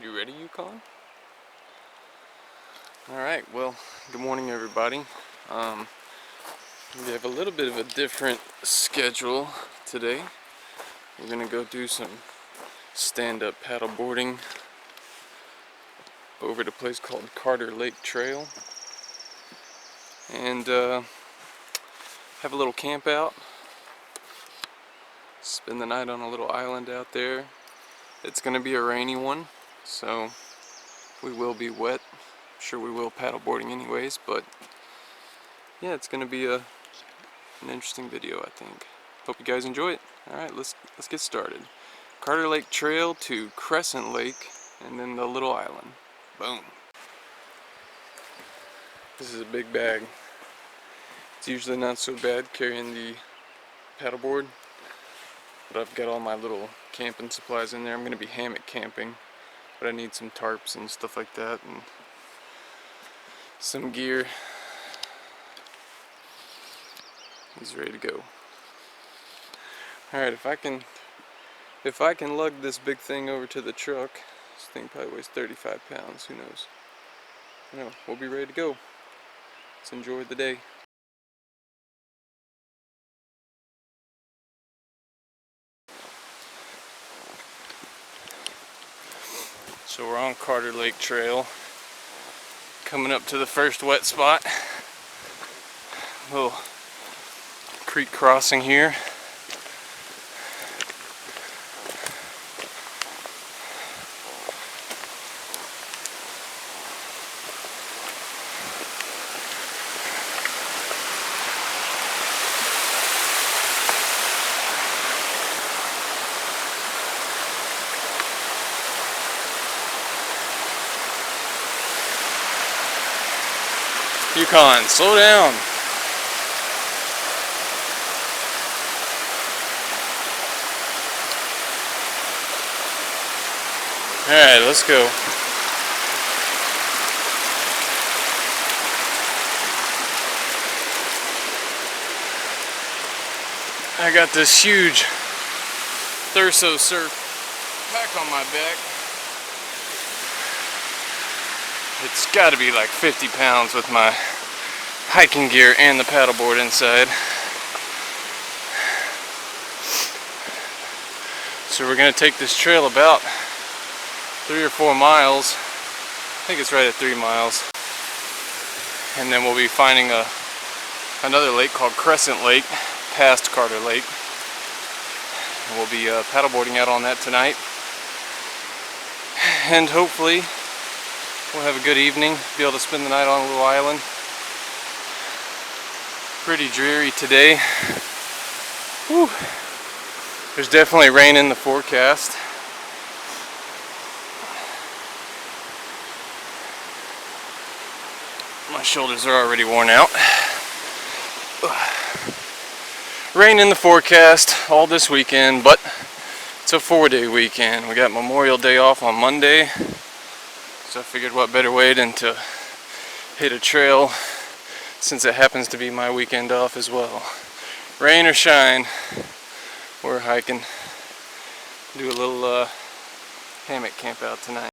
You ready, Yukon? Alright, well, good morning everybody. We have a little bit of a different schedule today. We're gonna go do some stand-up paddleboarding over at a place called Carter Lake Trail. And have a little camp out. Spend the night on a little island out there. It's gonna be a rainy one, so we will be wet. I'm sure we will paddleboarding anyways, but yeah, it's gonna be an interesting video, I think. Hope you guys enjoy it. Alright, let's get started. Carter Lake Trail to Crescent Lake, and then the little island. Boom. This is a big bag. It's usually not so bad carrying the paddleboard, but I've got all my little camping supplies in there. I'm gonna be hammock camping, but I need some tarps and stuff like that, and some gear. He's ready to go. Alright, if I can lug this big thing over to the truck, this thing probably weighs 35 pounds, who knows. No, we'll be ready to go. Let's enjoy the day. So we're on Carter Lake Trail, coming up to the first wet spot. Little creek crossing here. Yukon, slow down. Alright, let's go. I got this huge Thurso surf pack on my back. It's got to be like 50 pounds with my hiking gear and the paddleboard inside. So we're going to take this trail about 3 or 4 miles. I think it's right at 3 miles. And then we'll be finding another lake called Crescent Lake, past Carter Lake. And we'll be paddleboarding out on that tonight. And hopefully we'll have a good evening, be able to spend the night on a little island. Pretty dreary today. Whew. There's definitely rain in the forecast. My shoulders are already worn out. Rain in the forecast all this weekend, but it's a 4-day weekend. We got Memorial Day off on Monday. So I figured what better way than to hit a trail, since it happens to be my weekend off as well. Rain or shine, we're hiking. Do a little hammock camp out tonight.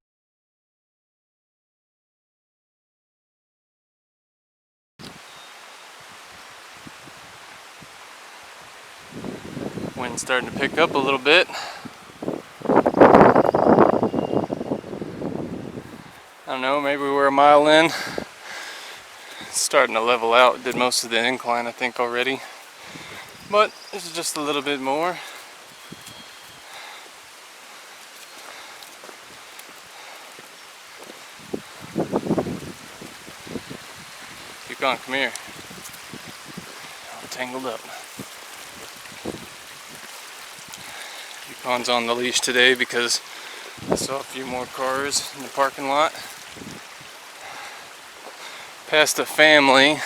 Wind's starting to pick up a little bit. I don't know, maybe we're a mile in. It's starting to level out. Did most of the incline, I think, already. But this is just a little bit more. Yukon, come here. I'm tangled up. Yukon's on the leash today because I saw a few more cars in the parking lot. Passed a family,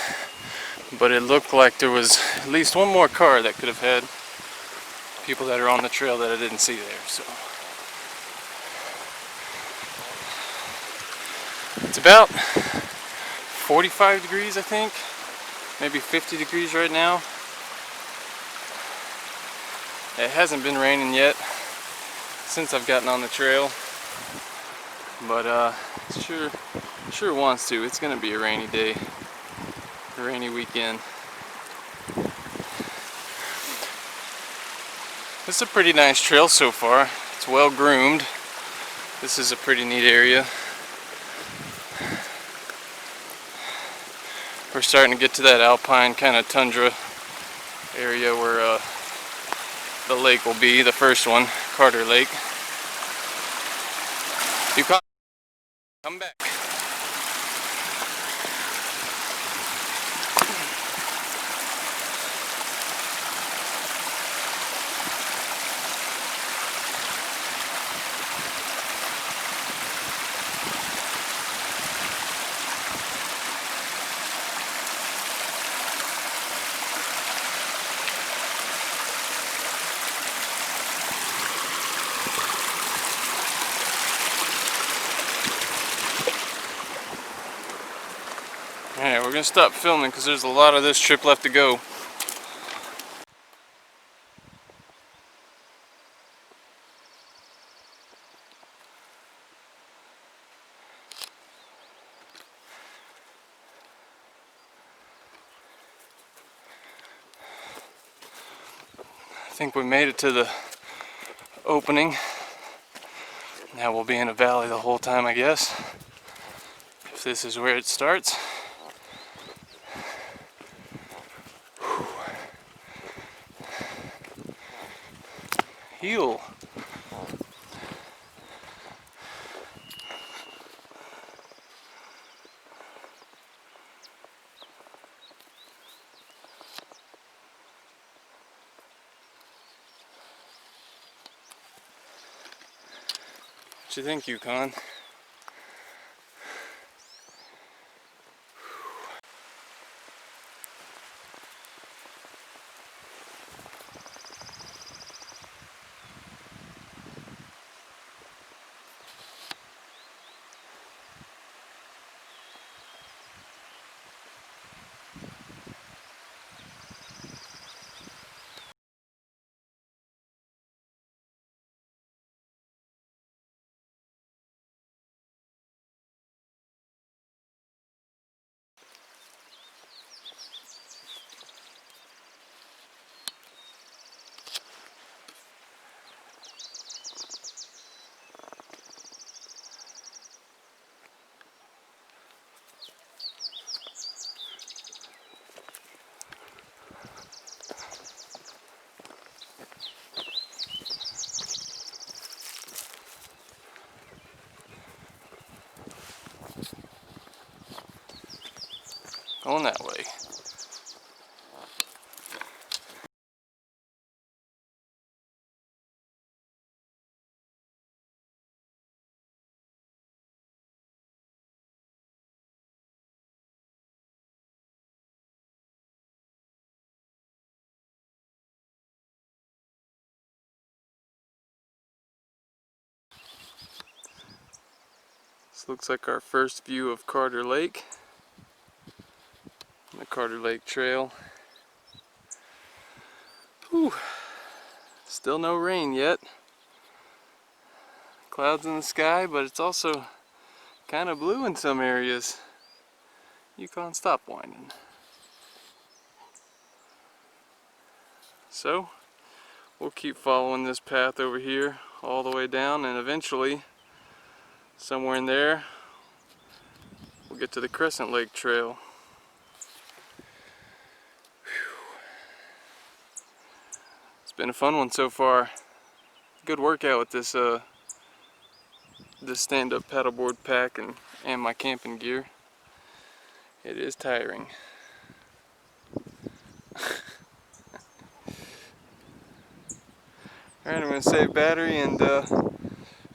but it looked like there was at least one more car that could have had people that are on the trail that I didn't see there. So it's about 45 degrees, I think, maybe 50 degrees right now. It hasn't been raining yet since I've gotten on the trail. but sure wants to. It's gonna be a rainy day, a rainy weekend. It's a pretty nice trail so far. It's well groomed. This is a pretty neat area. We're starting to get to that alpine kind of tundra area where the lake will be, the first one, Carter Lake. Yukon, come back. Alright, we're going to stop filming because there's a lot of this trip left to go. I think we made it to the opening. Now we'll be in a valley the whole time, I guess, if this is where it starts. Heel. What you think, Yukon? Going that way. This looks like our first view of Carter Lake. The Carter Lake Trail. Whew. Still no rain yet. Clouds in the sky, but it's also kind of blue in some areas. Yukon, stop whining. So, we'll keep following this path over here all the way down, and eventually, somewhere in there, we'll get to the Crescent Lake Trail. It's been a fun one so far. Good workout with this this stand-up paddleboard pack and my camping gear. It is tiring. Alright, I'm going to save battery and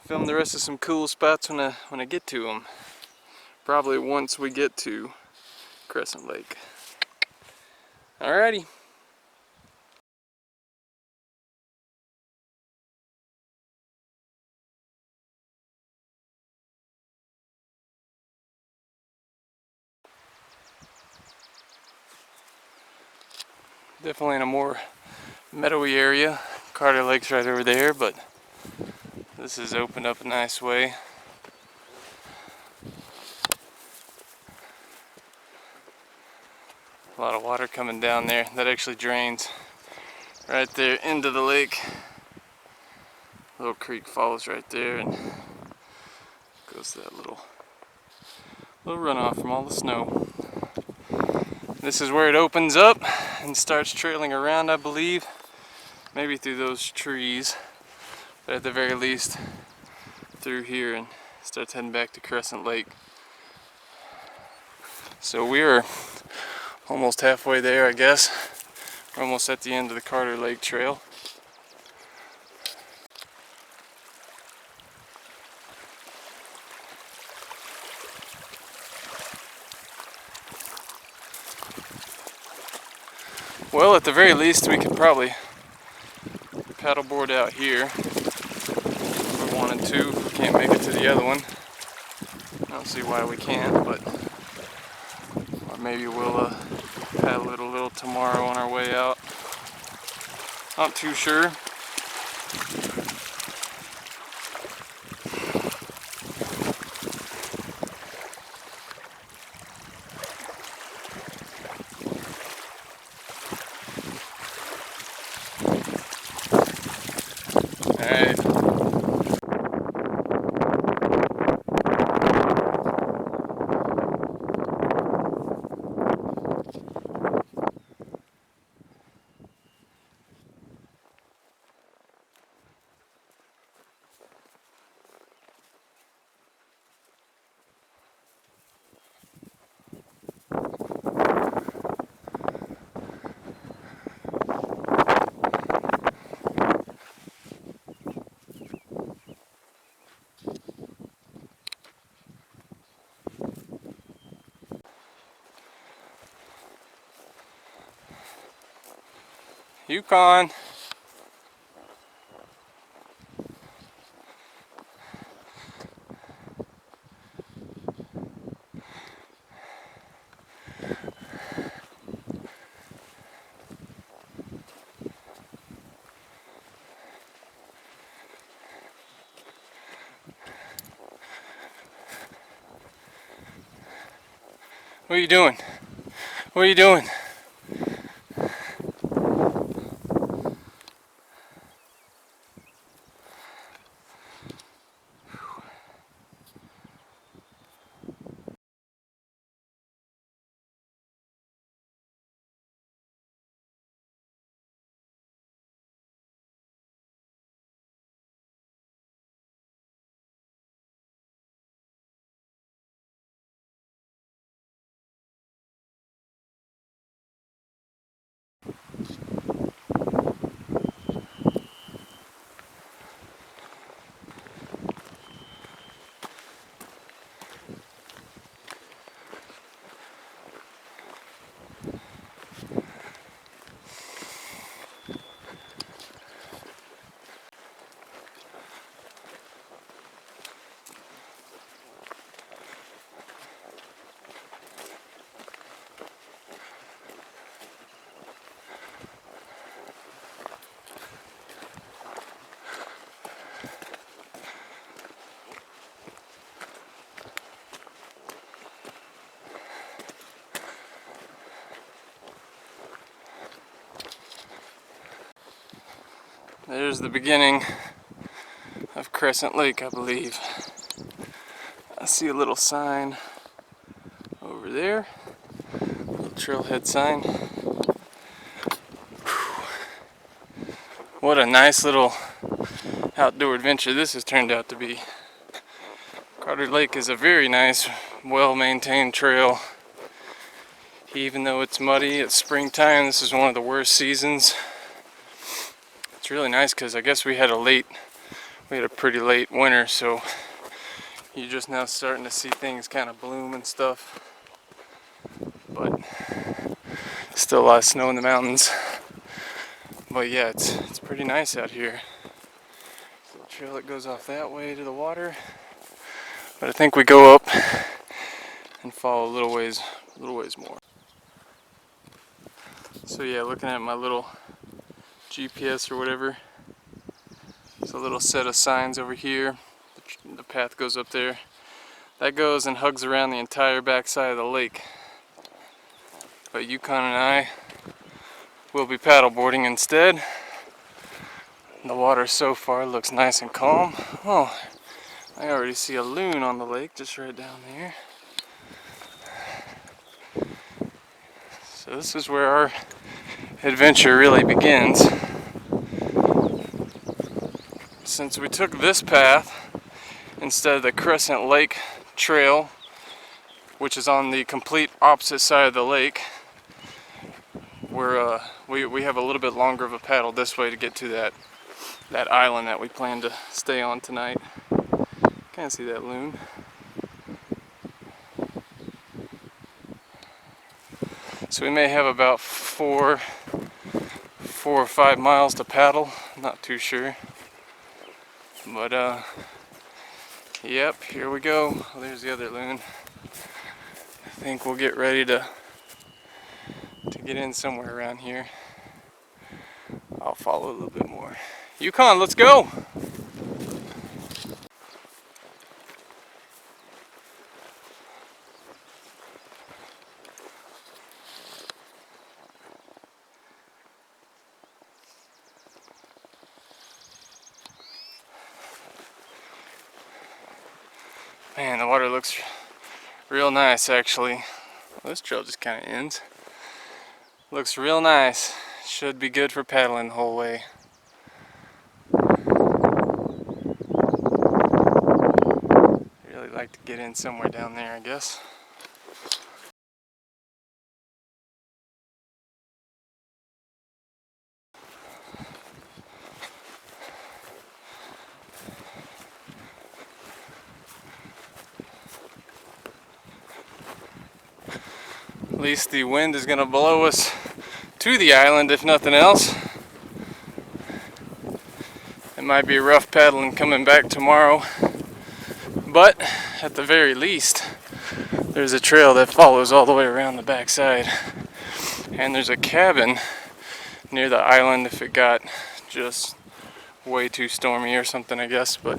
film the rest of some cool spots when I get to them. Probably once we get to Crescent Lake. Alrighty. Definitely in a more meadowy area. Carter Lake's right over there, but this has opened up a nice way. A lot of water coming down there. That actually drains right there into the lake. Little creek falls right there and goes to that little runoff from all the snow. This is where it opens up and starts trailing around, I believe. Maybe through those trees, but at the very least through here, and starts heading back to Crescent Lake. So we're almost halfway there, I guess. We're almost at the end of the Carter Lake Trail. Well, at the very least, we could probably paddleboard out here if we wanted to. If we can't make it to the other one, I don't see why we can't, but or maybe we'll paddle it a little tomorrow on our way out. Not too sure. Alright. Yukon. What are you doing? What are you doing? There's the beginning of Crescent Lake, I believe. I see a little sign over there, a little trailhead sign. What a nice little outdoor adventure this has turned out to be. Carter Lake is a very nice, well-maintained trail. Even though it's muddy, it's springtime, this is one of the worst seasons. It's really nice because I guess we had a pretty late winter, so you're just now starting to see things kind of bloom and stuff. But still a lot of snow in the mountains. But yeah, it's pretty nice out here. There's a trail that goes off that way to the water. But I think we go up and follow a little ways more. So yeah, looking at my little GPS or whatever, there's a little set of signs over here. The path goes up there. That goes and hugs around the entire backside of the lake. but Yukon and I will be paddleboarding instead. The water so far looks nice and calm. Oh, I already see a loon on the lake just right down there. So this is where our adventure really begins. Since we took this path instead of the Crescent Lake trail, which is on the complete opposite side of the lake, we have a little bit longer of a paddle this way to get to that island that we plan to stay on tonight. Can't see that loon. So we may have about four or 5 miles to paddle. Not too sure. But yep, here we go. Oh, there's the other loon. I think we'll get ready to get in somewhere around here. I'll follow a little bit more. Yukon, let's go! Man, the water looks real nice actually. Well, this trail just kind of ends. Looks real nice. Should be good for paddling the whole way. Really like to get in somewhere down there, I guess. At least the wind is going to blow us to the island, if nothing else. It might be rough paddling coming back tomorrow, but at the very least, there's a trail that follows all the way around the backside. And there's a cabin near the island if it got just way too stormy or something, I guess. But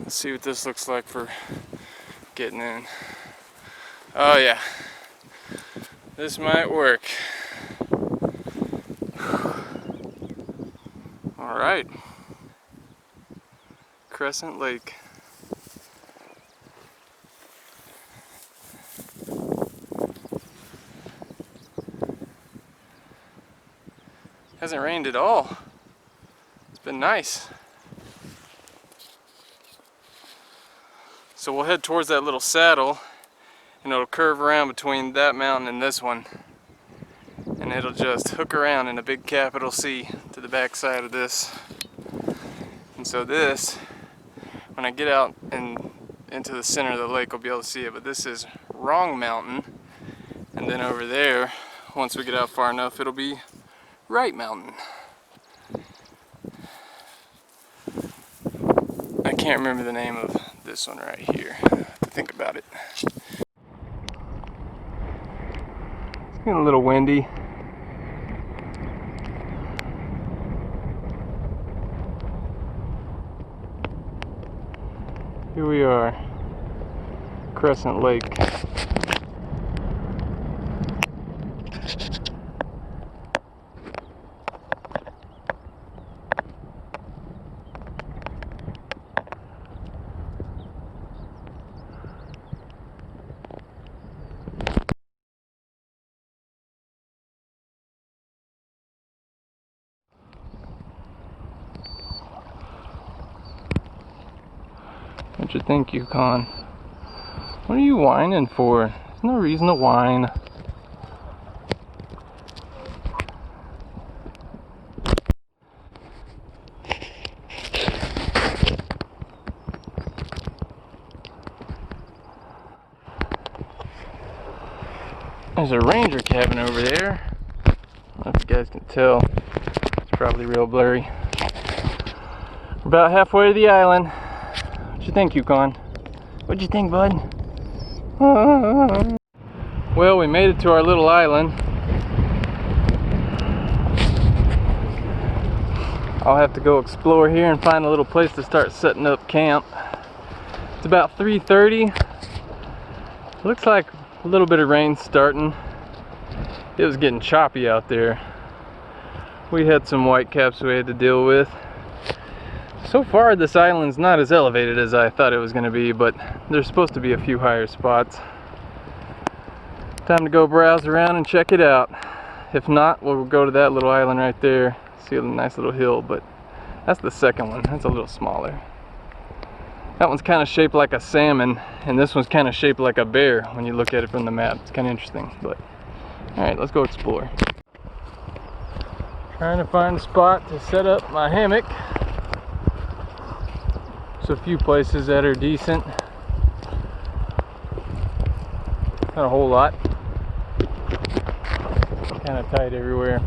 let's see what this looks like for getting in. Oh yeah. This might work. Alright. Crescent Lake. Hasn't rained at all. It's been nice. So we'll head towards that little saddle, and it'll curve around between that mountain and this one, and it'll just hook around in a big capital C to the back side of this. And so this, when I get out and into the center of the lake, I'll be able to see it. But this is Wrong Mountain, and then over there, once we get out far enough, it'll be Right Mountain. I can't remember the name of this one right here. I have to think about it. Getting a little windy. Here we are, Crescent Lake. What you think, Yukon? What are you whining for? There's no reason to whine. There's a ranger cabin over there. I don't know if you guys can tell. It's probably real blurry. We're about halfway to the island. What you think, Yukon? What'd you think, bud? Well, we made it to our little island. I'll have to go explore here and find a little place to start setting up camp. It's about 3:30. Looks like a little bit of rain starting. it was getting choppy out there. We had some whitecaps we had to deal with. So far this island's not as elevated as I thought it was going to be, but there's supposed to be a few higher spots. Time to go browse around and check it out. If not, we'll go to that little island right there. See a nice little hill, but that's the second one. That's a little smaller. That one's kind of shaped like a salmon, and this one's kind of shaped like a bear when you look at it from the map. It's kind of interesting, but alright, let's go explore. Trying to find a spot to set up my hammock. There's a few places that are decent. Not a whole lot. Kind of tight everywhere.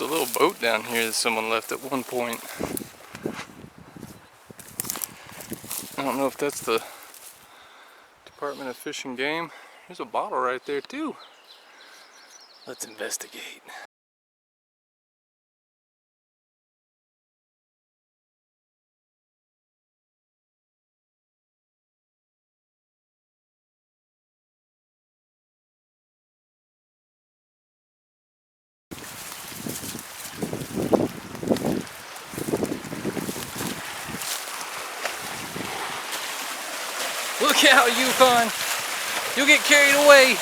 There's a little boat down here that someone left at one point. I don't know if that's the Department of Fish and Game. There's a bottle right there too. Let's investigate. Look out, Yukon! You'll get carried away!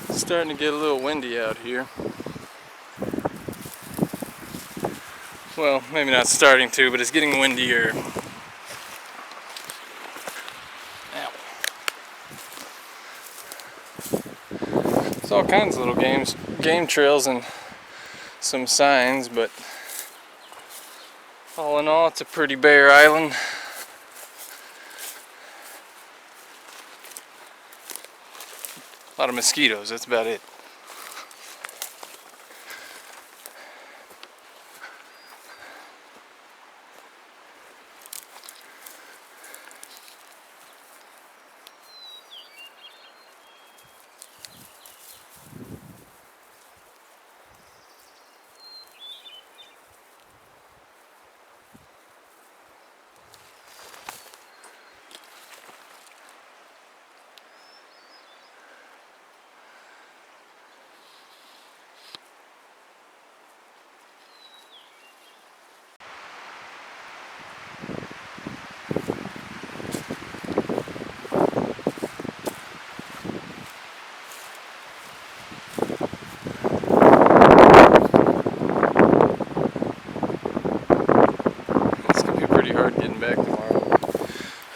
It's starting to get a little windy out here. Well, maybe not starting to, but it's getting windier. There's all kinds of little game trails and some signs, but all in all, it's a pretty bare island. A lot of mosquitoes, that's about it.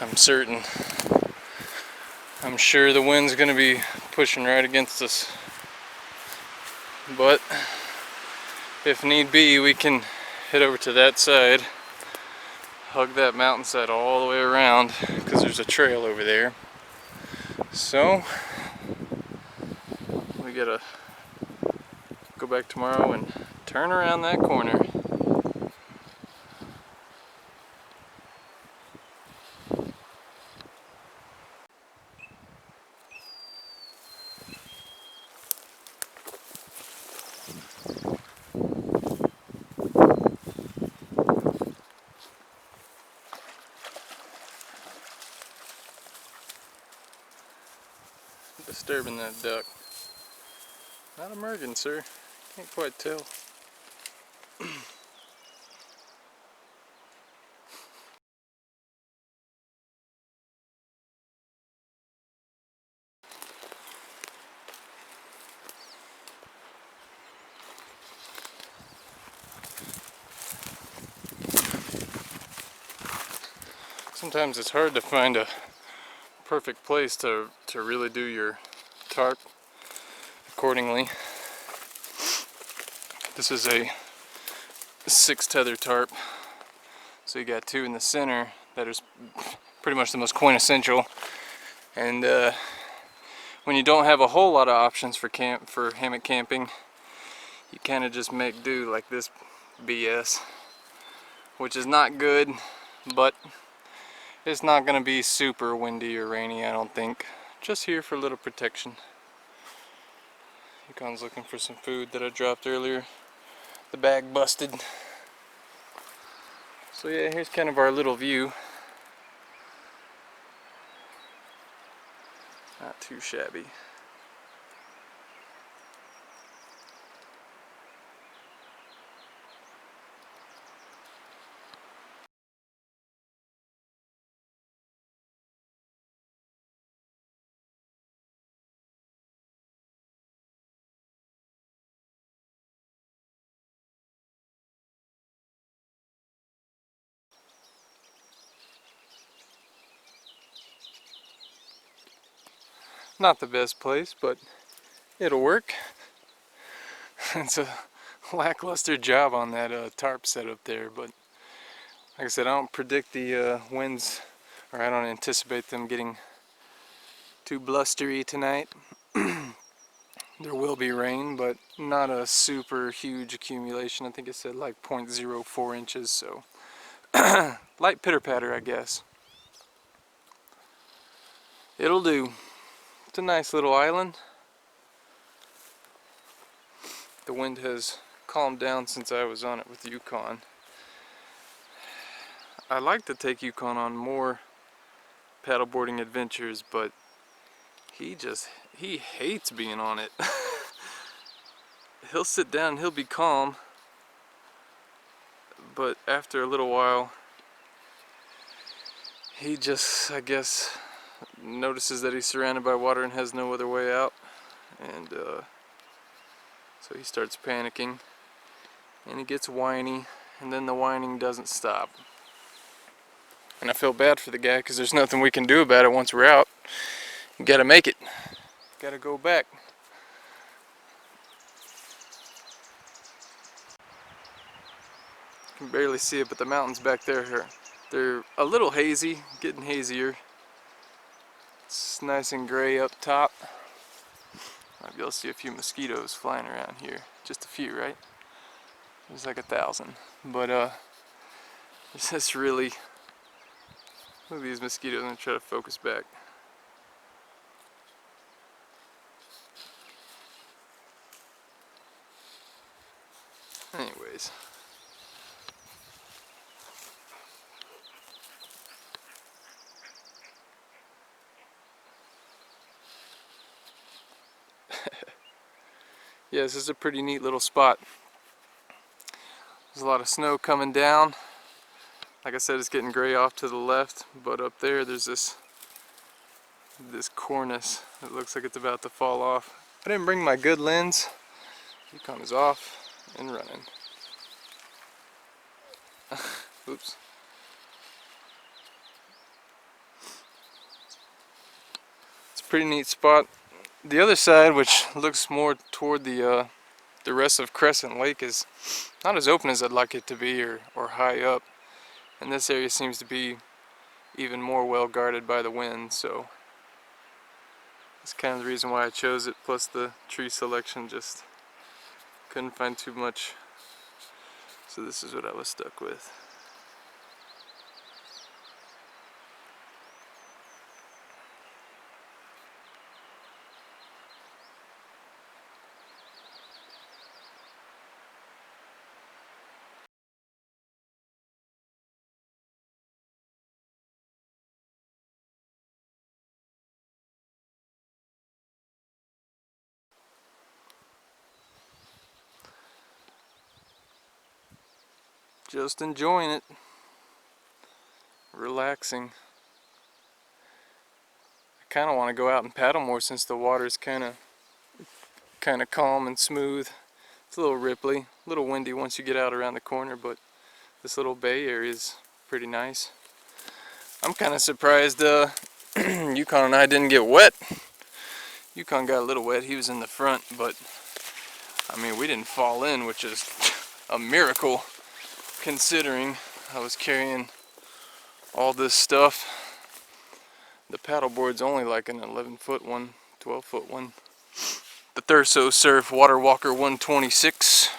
I'm certain. I'm sure the wind's going to be pushing right against us, but if need be, we can head over to that side, hug that mountainside all the way around, because there's a trail over there. So we gotta go back tomorrow and turn around that corner. disturbing that duck? Not emerging, sir. Can't quite tell. Sometimes it's hard to find a perfect place to really do your tarp accordingly. This is a 6 tether tarp, so you got 2 in the center that is pretty much the most quintessential. And when you don't have a whole lot of options for hammock camping, you kind of just make do like this BS, which is not good, but it's not going to be super windy or rainy, I don't think. Just here for a little protection. Yukon's looking for some food that I dropped earlier. The bag busted. So yeah, here's kind of our little view. Not too shabby. Not the best place, but it'll work. It's a lackluster job on that tarp setup there, but like I said, I don't predict the winds, or I don't anticipate them getting too blustery tonight. There will be rain, but not a super huge accumulation. I think it said like 0.04 inches, so light pitter patter, I guess. It'll do. It's a nice little island. The wind has calmed down since I was on it with Yukon. I like to take Yukon on more paddleboarding adventures, but he hates being on it. He'll sit down and he'll be calm, but after a little while he just, I guess, notices that he's surrounded by water and has no other way out, and so he starts panicking and he gets whiny, and then the whining doesn't stop. And I feel bad for the guy because there's nothing we can do about it once we're out. You gotta make it. Gotta go back. You can barely see it, but the mountains back there they're a little hazy, getting hazier. It's nice and gray up top. Might be able to see a few mosquitoes flying around here. Just a few, right? There's like 1,000. But it's just really, look at these mosquitoes. I'm gonna try to focus back. Anyways. Yeah, this is a pretty neat little spot. There's a lot of snow coming down. Like I said, it's getting gray off to the left, but up there there's this cornice that looks like it's about to fall off. I didn't bring my good lens. Yukon is off and running. Oops. It's a pretty neat spot. The other side, which looks more toward the rest of Crescent Lake, is not as open as I'd like it to be, or high up. And this area seems to be even more well guarded by the wind, so that's kind of the reason why I chose it. Plus the tree selection, just couldn't find too much, so this is what I was stuck with. Just enjoying it. Relaxing. I kind of want to go out and paddle more since the water's kind of calm and smooth. It's a little ripply, a little windy once you get out around the corner, but this little bay area is pretty nice. I'm kind of surprised Yukon and I didn't get wet. Yukon got a little wet, he was in the front, but I mean, we didn't fall in, which is a miracle considering I was carrying all this stuff. The paddleboard's only like an 11-foot one, 12-foot one. The Thurso Surf Water Walker 126.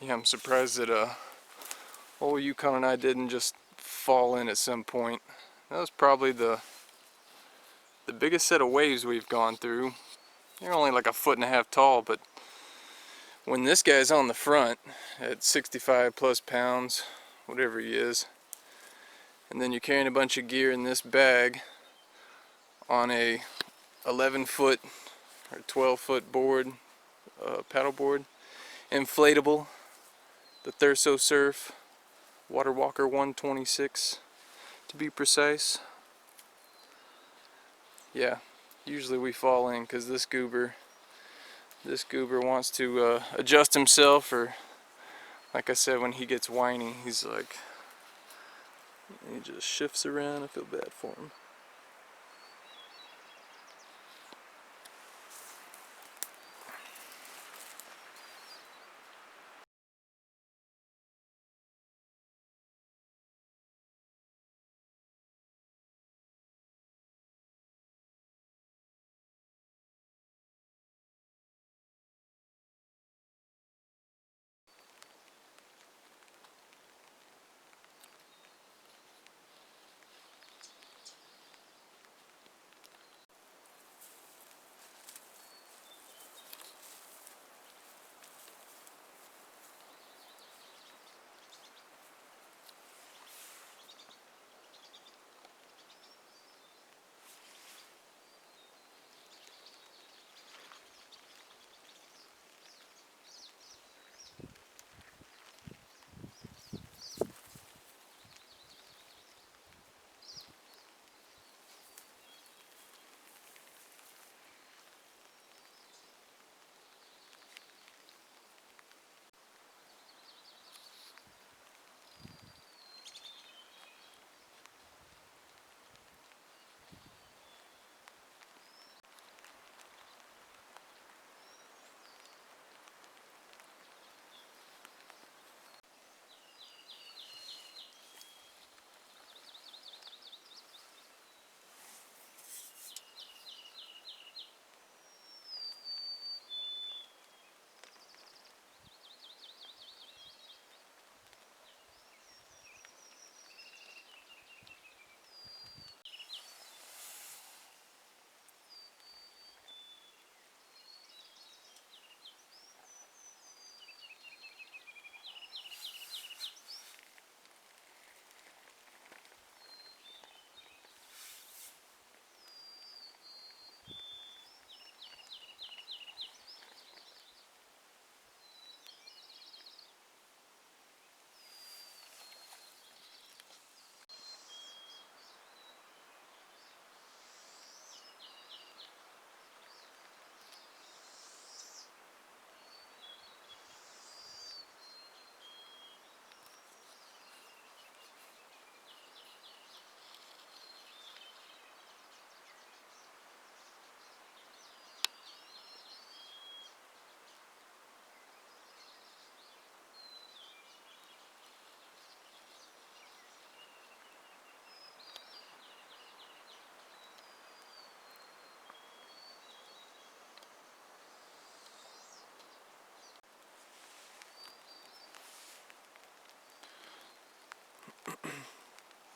Yeah, I'm surprised that old Yukon and I didn't just fall in at some point. That was probably the biggest set of waves we've gone through. They're only like 1.5 feet tall, but when this guy's on the front at 65 plus pounds, whatever he is, and then you're carrying a bunch of gear in this bag on a 11-foot or 12-foot board, paddleboard, inflatable, the Thurso Surf Water Walker 126 to be precise. Yeah, usually we fall in because this goober wants to adjust himself, or like I said, when he gets whiny, he's like, he just shifts around. I feel bad for him.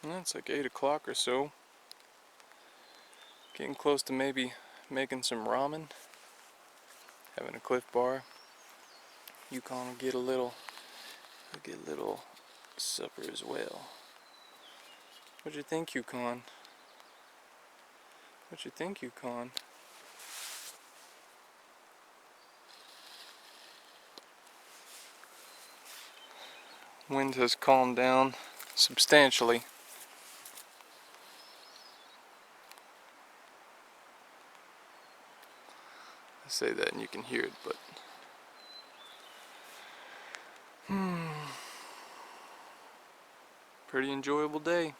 Yeah, it's like 8 o'clock or so. Getting close to maybe making some ramen. Having a Cliff Bar. Yukon will get a little supper as well. What'd you think, Yukon? What'd you think, Yukon? Wind has calmed down substantially. I say that and you can hear it, but pretty enjoyable day.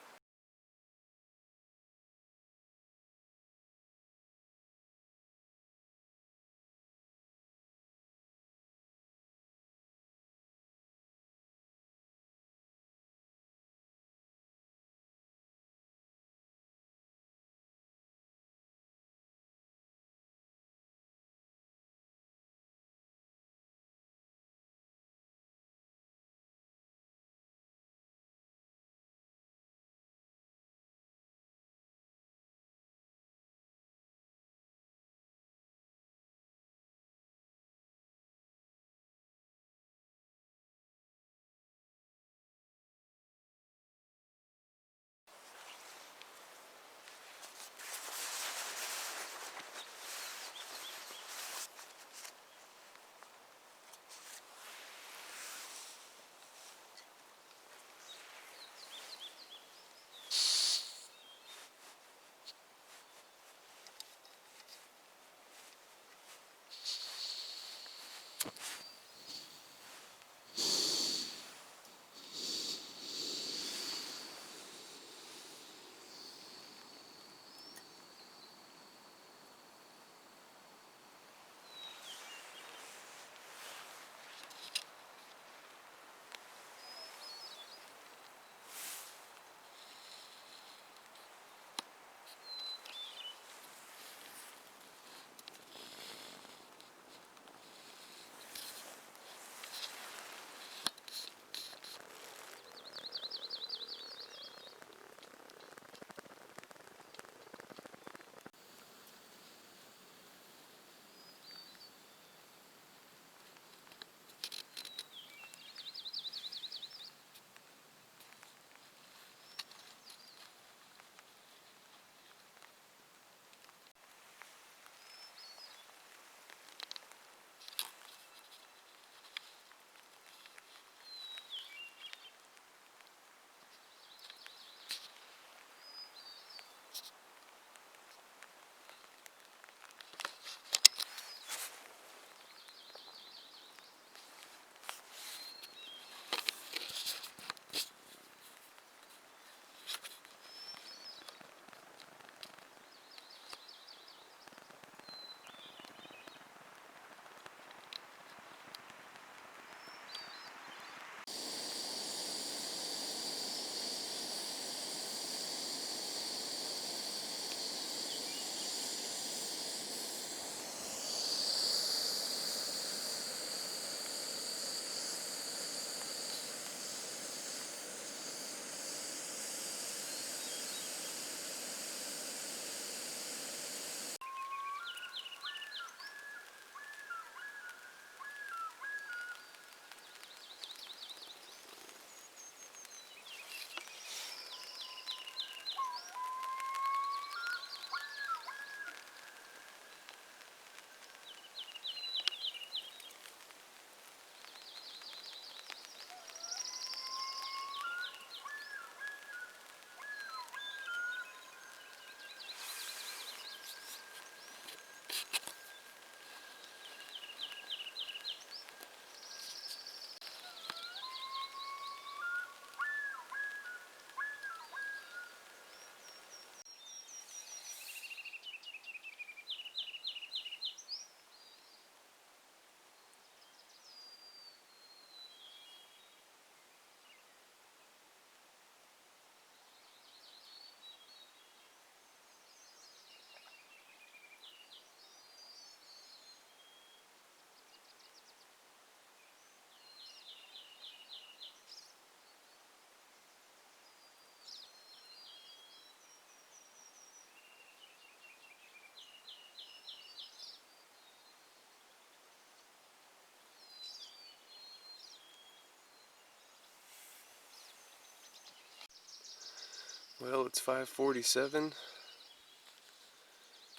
Well, it's 5:47.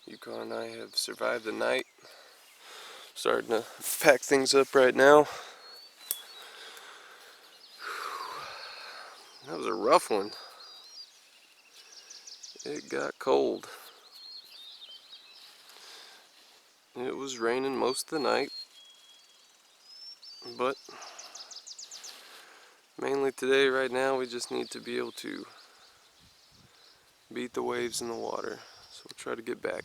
Yukon and I have survived the night. Starting to pack things up right now. That was a rough one. It got cold. It was raining most of the night, but mainly today, right now, we just need to be able to beat the waves in the water. So we'll try to get back.